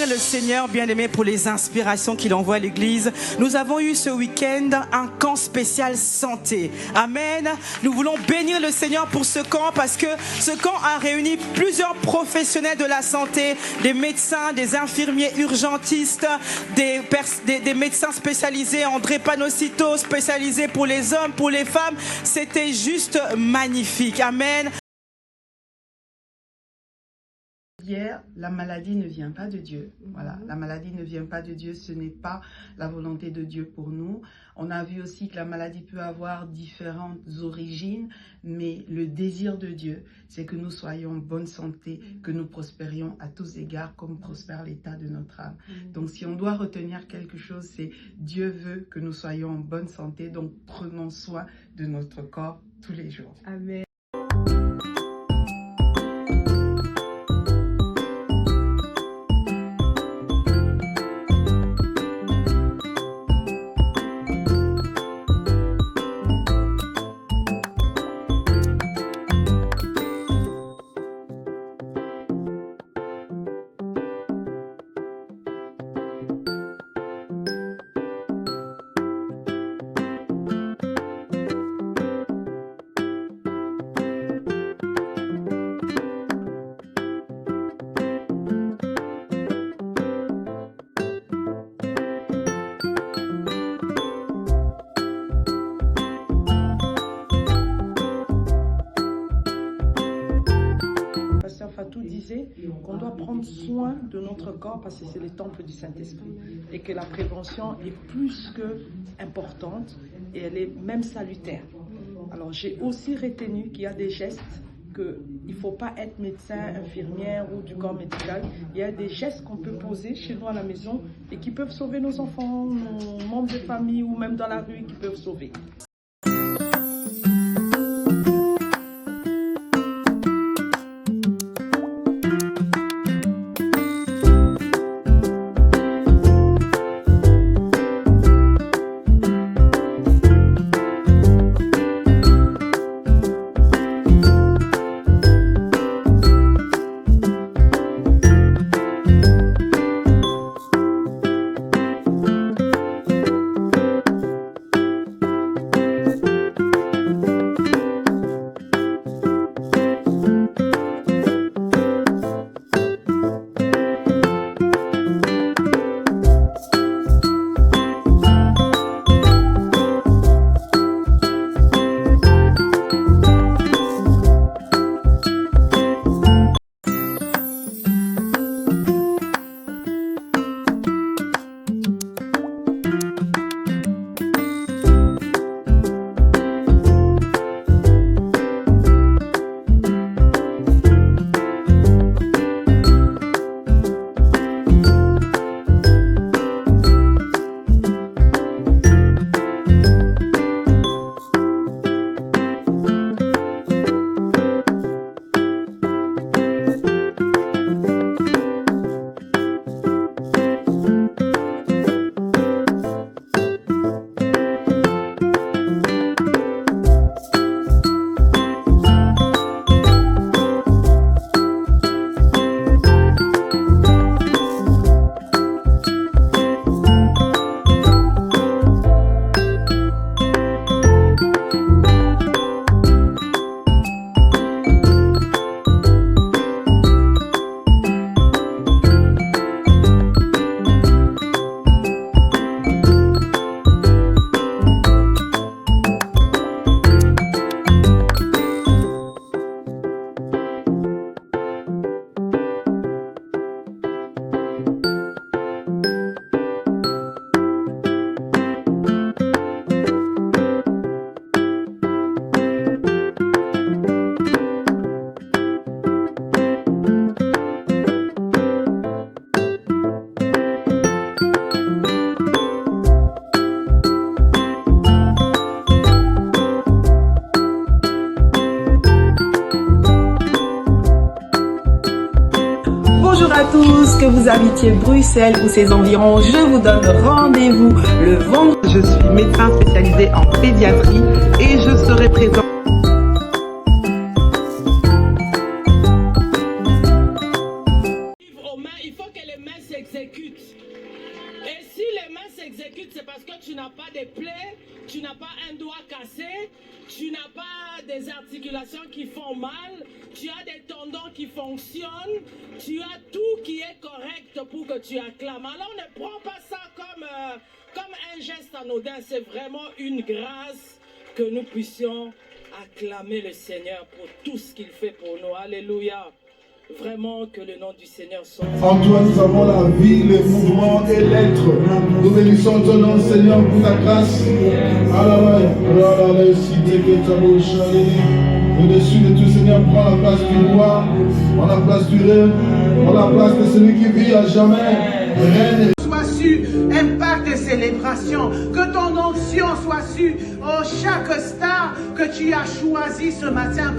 bénir le Seigneur, bien-aimé, pour les inspirations qu'il envoie à l'Église. Nous avons eu ce week-end un camp spécial santé. Amen. Nous voulons bénir le Seigneur pour ce camp parce que ce camp a réuni plusieurs professionnels de la santé, des médecins, des infirmiers urgentistes, des médecins spécialisés en drépanocytose, spécialisés pour les hommes, pour les femmes. C'était juste magnifique. Amen. Hier, la maladie ne vient pas de Dieu. Voilà, la maladie ne vient pas de Dieu, ce n'est pas la volonté de Dieu pour nous. On a vu aussi que la maladie peut avoir différentes origines, mais le désir de Dieu, c'est que nous soyons en bonne santé, que nous prospérions à tous égards comme prospère l'état de notre âme. Donc si on doit retenir quelque chose, c'est Dieu veut que nous soyons en bonne santé, donc prenons soin de notre corps tous les jours. Amen. Fatou disait qu'on doit prendre soin de notre corps parce que c'est le temple du Saint-Esprit et que la prévention est plus que importante et elle est même salutaire. Alors j'ai aussi retenu qu'il y a des gestes qu'il ne faut pas être médecin, infirmière ou du corps médical. Il y a des gestes qu'on peut poser chez nous à la maison et qui peuvent sauver nos enfants, nos membres de famille ou même dans la rue qui peuvent sauver. à tous, que vous habitiez Bruxelles ou ses environs, je vous donne rendez-vous le vendredi. Je suis médecin spécialisé en pédiatrie et je serai présent. Aux mains, il faut que les mains s'exécutent. Et si les mains s'exécutent, c'est parce que tu n'as pas de plaies, tu n'as pas un doigt cassé, tu n'as pas des articulations qui font mal, tu as des tendons qui fonctionnent, tu as tout qui est correct pour que tu acclames. Alors ne prends pas ça comme un geste anodin, c'est vraiment une grâce que nous puissions acclamer le Seigneur pour tout ce qu'il fait pour nous. Alléluia. Vraiment que le nom du Seigneur soit. En toi nous avons la vie, le mouvement et l'être. Nous bénissons ton nom Seigneur pour ta grâce. Au-dessus de tout Seigneur, prends la place du roi, prends la place du rêve, prends la place de celui qui vit à jamais. Règne. Sois su, impact de célébration, que ton onction soit su, chaque star que tu as choisi ce matin.